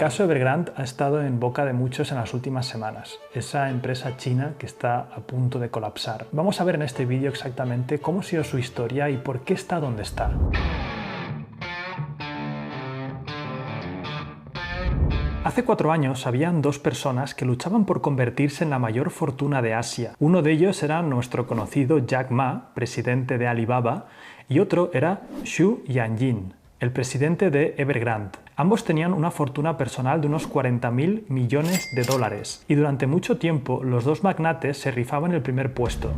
caso Evergrande ha estado en boca de muchos en las últimas semanas, esa empresa china que está a punto de colapsar. Vamos a ver en este vídeo exactamente cómo ha sido su historia y por qué está donde está. Hace 4 años habían dos personas que luchaban por convertirse en la mayor fortuna de Asia. Uno de ellos era nuestro conocido Jack Ma, presidente de Alibaba, y otro era Xu Yanjin, el presidente de Evergrande. Ambos tenían una fortuna personal de unos 40.000 millones de dólares, y durante mucho tiempo los dos magnates se rifaban el primer puesto.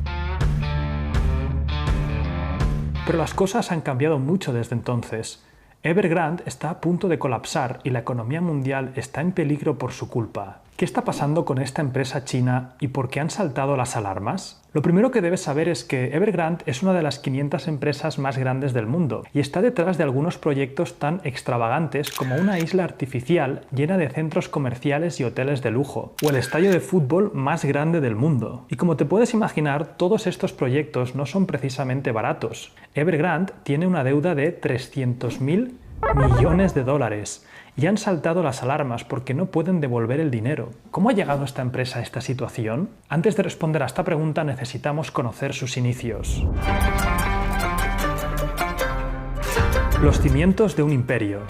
Pero las cosas han cambiado mucho desde entonces. Evergrande está a punto de colapsar y la economía mundial está en peligro por su culpa. ¿Qué está pasando con esta empresa china y por qué han saltado las alarmas? Lo primero que debes saber es que Evergrande es una de las 500 empresas más grandes del mundo y está detrás de algunos proyectos tan extravagantes como una isla artificial llena de centros comerciales y hoteles de lujo, o el estadio de fútbol más grande del mundo. Y como te puedes imaginar, todos estos proyectos no son precisamente baratos. Evergrande tiene una deuda de 300.000 millones de dólares y han saltado las alarmas porque no pueden devolver el dinero. ¿Cómo ha llegado esta empresa a esta situación? Antes de responder a esta pregunta necesitamos conocer sus inicios. Los cimientos de un imperio.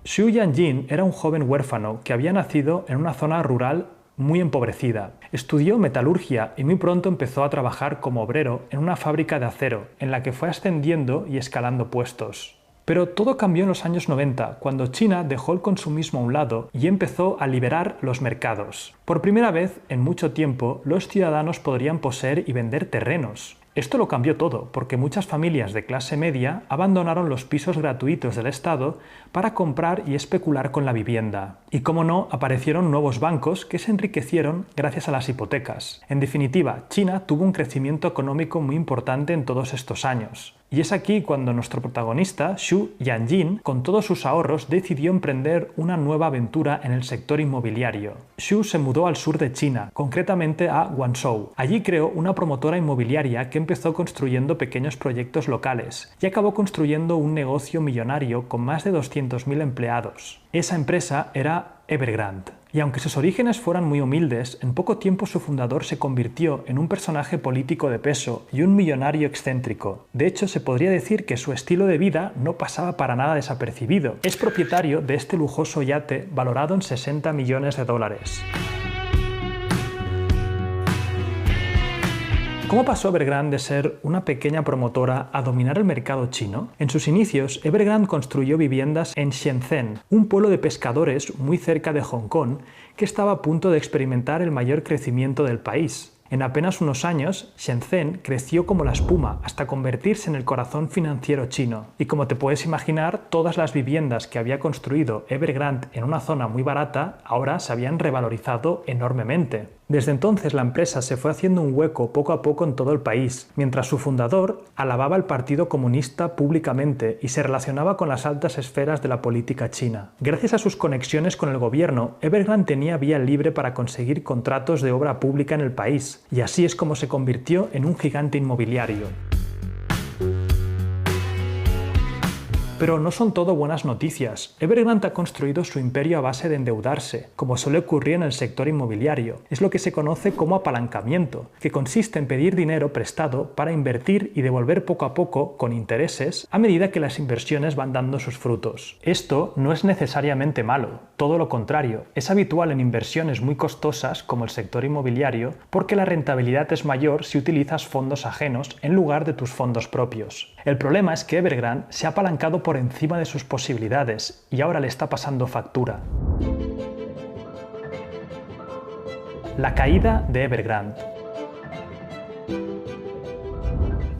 Xu Yanjin era un joven huérfano que había nacido en una zona rural muy empobrecida. Estudió metalurgia y muy pronto empezó a trabajar como obrero en una fábrica de acero, en la que fue ascendiendo y escalando puestos. Pero todo cambió en los años 90, cuando China dejó el consumismo a un lado y empezó a liberar los mercados. Por primera vez en mucho tiempo, los ciudadanos podrían poseer y vender terrenos. Esto lo cambió todo, porque muchas familias de clase media abandonaron los pisos gratuitos del Estado para comprar y especular con la vivienda. Y como no, aparecieron nuevos bancos que se enriquecieron gracias a las hipotecas. En definitiva, China tuvo un crecimiento económico muy importante en todos estos años. Y es aquí cuando nuestro protagonista, Xu Yanjin, con todos sus ahorros, decidió emprender una nueva aventura en el sector inmobiliario. Xu se mudó al sur de China, concretamente a Guangzhou. Allí creó una promotora inmobiliaria que empezó construyendo pequeños proyectos locales y acabó construyendo un negocio millonario con más de 200.000 empleados. Esa empresa era Evergrande. Y aunque sus orígenes fueran muy humildes, en poco tiempo su fundador se convirtió en un personaje político de peso y un millonario excéntrico. De hecho, se podría decir que su estilo de vida no pasaba para nada desapercibido. Es propietario de este lujoso yate valorado en 60 millones de dólares. ¿Cómo pasó Evergrande de ser una pequeña promotora a dominar el mercado chino? En sus inicios, Evergrande construyó viviendas en Shenzhen, un pueblo de pescadores muy cerca de Hong Kong, que estaba a punto de experimentar el mayor crecimiento del país. En apenas unos años, Shenzhen creció como la espuma hasta convertirse en el corazón financiero chino. Y como te puedes imaginar, todas las viviendas que había construido Evergrande en una zona muy barata ahora se habían revalorizado enormemente. Desde entonces la empresa se fue haciendo un hueco poco a poco en todo el país, mientras su fundador alababa al Partido Comunista públicamente y se relacionaba con las altas esferas de la política china. Gracias a sus conexiones con el gobierno, Evergrande tenía vía libre para conseguir contratos de obra pública en el país, y así es como se convirtió en un gigante inmobiliario. Pero no son todo buenas noticias. Evergrande ha construido su imperio a base de endeudarse, como suele ocurrir en el sector inmobiliario. Es lo que se conoce como apalancamiento, que consiste en pedir dinero prestado para invertir y devolver poco a poco, con intereses, a medida que las inversiones van dando sus frutos. Esto no es necesariamente malo, todo lo contrario. Es habitual en inversiones muy costosas, como el sector inmobiliario, porque la rentabilidad es mayor si utilizas fondos ajenos en lugar de tus fondos propios. El problema es que Evergrande se ha apalancado por encima de sus posibilidades y ahora le está pasando factura. La caída de Evergrande.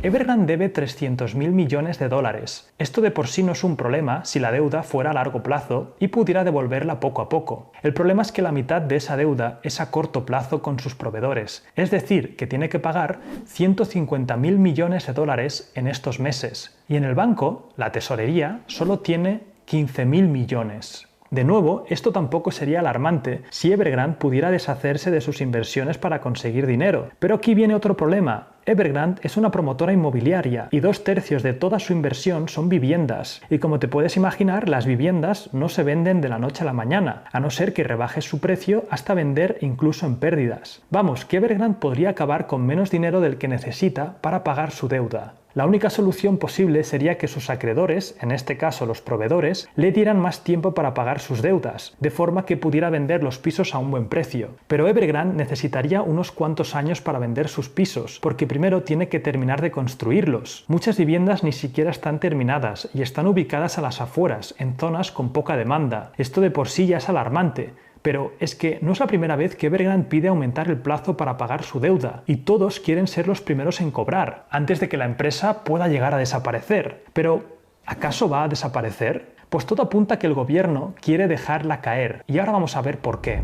Evergrande debe 300.000 millones de dólares. Esto de por sí no es un problema si la deuda fuera a largo plazo y pudiera devolverla poco a poco. El problema es que la mitad de esa deuda es a corto plazo con sus proveedores, es decir, que tiene que pagar 150.000 millones de dólares en estos meses. Y en el banco, la tesorería solo tiene 15.000 millones. De nuevo, esto tampoco sería alarmante si Evergrande pudiera deshacerse de sus inversiones para conseguir dinero. Pero aquí viene otro problema. Evergrande es una promotora inmobiliaria y 2/3 de toda su inversión son viviendas. Y como te puedes imaginar, las viviendas no se venden de la noche a la mañana, a no ser que rebajes su precio hasta vender incluso en pérdidas. Vamos, que Evergrande podría acabar con menos dinero del que necesita para pagar su deuda. La única solución posible sería que sus acreedores, en este caso los proveedores, le dieran más tiempo para pagar sus deudas, de forma que pudiera vender los pisos a un buen precio. Pero Evergrande necesitaría unos cuantos años para vender sus pisos, porque primero tiene que terminar de construirlos. Muchas viviendas ni siquiera están terminadas y están ubicadas a las afueras, en zonas con poca demanda. Esto de por sí ya es alarmante. Pero es que no es la primera vez que Evergrande pide aumentar el plazo para pagar su deuda, y todos quieren ser los primeros en cobrar, antes de que la empresa pueda llegar a desaparecer. Pero, ¿acaso va a desaparecer? Pues todo apunta a que el gobierno quiere dejarla caer, y ahora vamos a ver por qué.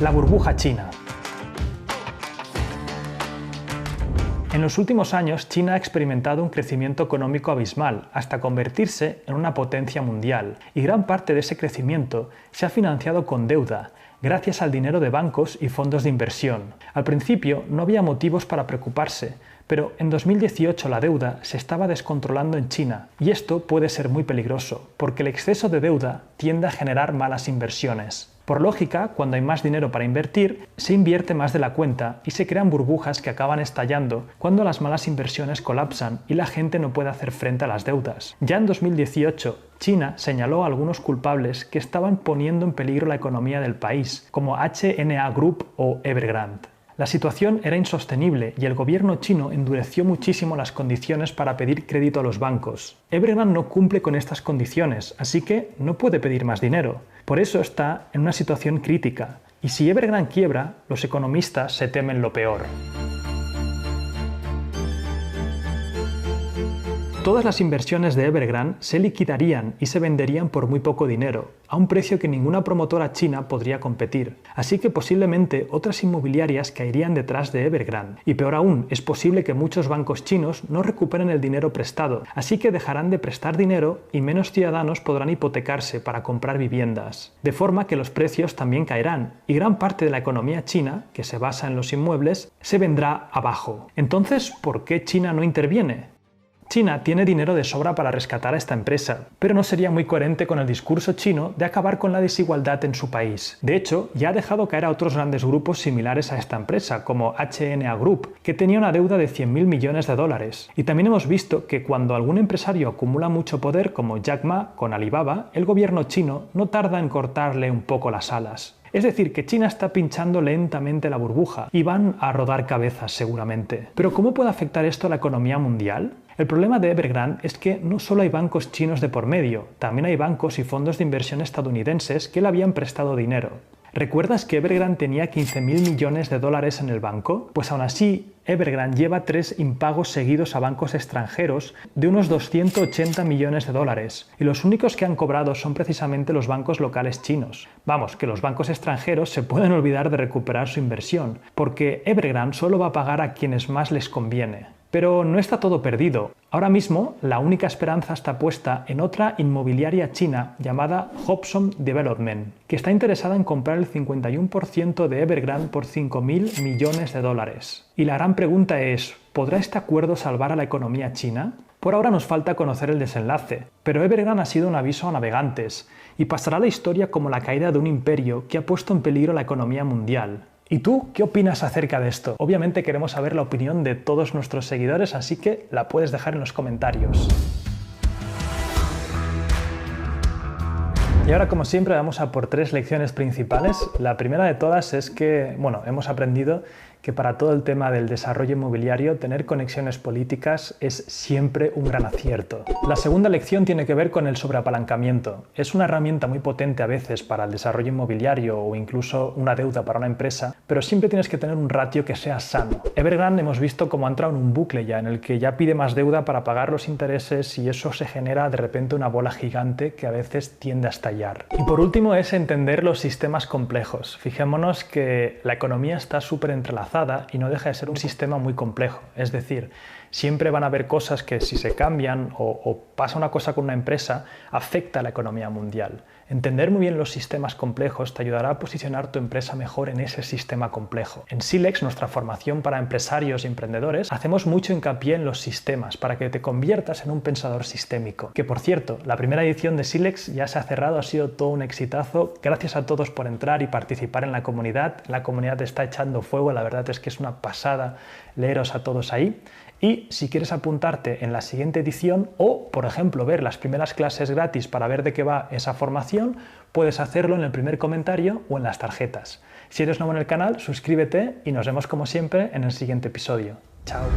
La burbuja china. En los últimos años, China ha experimentado un crecimiento económico abismal, hasta convertirse en una potencia mundial, y gran parte de ese crecimiento se ha financiado con deuda, gracias al dinero de bancos y fondos de inversión. Al principio no había motivos para preocuparse, pero en 2018 la deuda se estaba descontrolando en China, y esto puede ser muy peligroso, porque el exceso de deuda tiende a generar malas inversiones. Por lógica, cuando hay más dinero para invertir, se invierte más de la cuenta y se crean burbujas que acaban estallando cuando las malas inversiones colapsan y la gente no puede hacer frente a las deudas. Ya en 2018, China señaló a algunos culpables que estaban poniendo en peligro la economía del país, como HNA Group o Evergrande. La situación era insostenible y el gobierno chino endureció muchísimo las condiciones para pedir crédito a los bancos. Evergrande no cumple con estas condiciones, así que no puede pedir más dinero. Por eso está en una situación crítica. Y si Evergrande quiebra, los economistas se temen lo peor. Todas las inversiones de Evergrande se liquidarían y se venderían por muy poco dinero, a un precio que ninguna promotora china podría competir. Así que posiblemente otras inmobiliarias caerían detrás de Evergrande. Y peor aún, es posible que muchos bancos chinos no recuperen el dinero prestado, así que dejarán de prestar dinero y menos ciudadanos podrán hipotecarse para comprar viviendas. De forma que los precios también caerán, y gran parte de la economía china, que se basa en los inmuebles, se vendrá abajo. Entonces, ¿por qué China no interviene? China tiene dinero de sobra para rescatar a esta empresa, pero no sería muy coherente con el discurso chino de acabar con la desigualdad en su país. De hecho, ya ha dejado caer a otros grandes grupos similares a esta empresa, como HNA Group, que tenía una deuda de 100.000 millones de dólares. Y también hemos visto que cuando algún empresario acumula mucho poder, como Jack Ma con Alibaba, el gobierno chino no tarda en cortarle un poco las alas. Es decir, que China está pinchando lentamente la burbuja y van a rodar cabezas seguramente. Pero ¿cómo puede afectar esto a la economía mundial? El problema de Evergrande es que no solo hay bancos chinos de por medio, también hay bancos y fondos de inversión estadounidenses que le habían prestado dinero. ¿Recuerdas que Evergrande tenía 15.000 millones de dólares en el banco? Pues aún así, Evergrande lleva 3 impagos seguidos a bancos extranjeros de unos 280 millones de dólares, y los únicos que han cobrado son precisamente los bancos locales chinos. Vamos, que los bancos extranjeros se pueden olvidar de recuperar su inversión, porque Evergrande solo va a pagar a quienes más les conviene. Pero no está todo perdido. Ahora mismo, la única esperanza está puesta en otra inmobiliaria china llamada Hobson Development, que está interesada en comprar el 51% de Evergrande por 5.000 millones de dólares. Y la gran pregunta es, ¿podrá este acuerdo salvar a la economía china? Por ahora nos falta conocer el desenlace, pero Evergrande ha sido un aviso a navegantes y pasará a la historia como la caída de un imperio que ha puesto en peligro la economía mundial. ¿Y tú qué opinas acerca de esto? Obviamente queremos saber la opinión de todos nuestros seguidores, así que la puedes dejar en los comentarios. Y ahora, como siempre, vamos a por 3 lecciones principales. La primera de todas es que, hemos aprendido que para todo el tema del desarrollo inmobiliario, tener conexiones políticas es siempre un gran acierto. La segunda lección tiene que ver con el sobreapalancamiento. Es una herramienta muy potente a veces para el desarrollo inmobiliario o incluso una deuda para una empresa, pero siempre tienes que tener un ratio que sea sano. Evergrande hemos visto cómo ha entrado en un bucle ya, en el que ya pide más deuda para pagar los intereses y eso se genera de repente una bola gigante que a veces tiende a estallar. Y por último es entender los sistemas complejos. Fijémonos que la economía está súper entrelazada. entrelazada y no deja de ser un sistema muy complejo. Es decir, siempre van a haber cosas que si se cambian o pasa una cosa con una empresa, afecta a la economía mundial. Entender muy bien los sistemas complejos te ayudará a posicionar tu empresa mejor en ese sistema complejo. En Silex, nuestra formación para empresarios y emprendedores, hacemos mucho hincapié en los sistemas para que te conviertas en un pensador sistémico. Que por cierto, la primera edición de Silex ya se ha cerrado, ha sido todo un exitazo. Gracias a todos por entrar y participar en la comunidad. La comunidad está echando fuego, la verdad es que es una pasada leeros a todos ahí. Y si quieres apuntarte en la siguiente edición o, por ejemplo, ver las primeras clases gratis para ver de qué va esa formación, puedes hacerlo en el primer comentario o en las tarjetas. Si eres nuevo en el canal, suscríbete y nos vemos como siempre en el siguiente episodio. ¡Chao!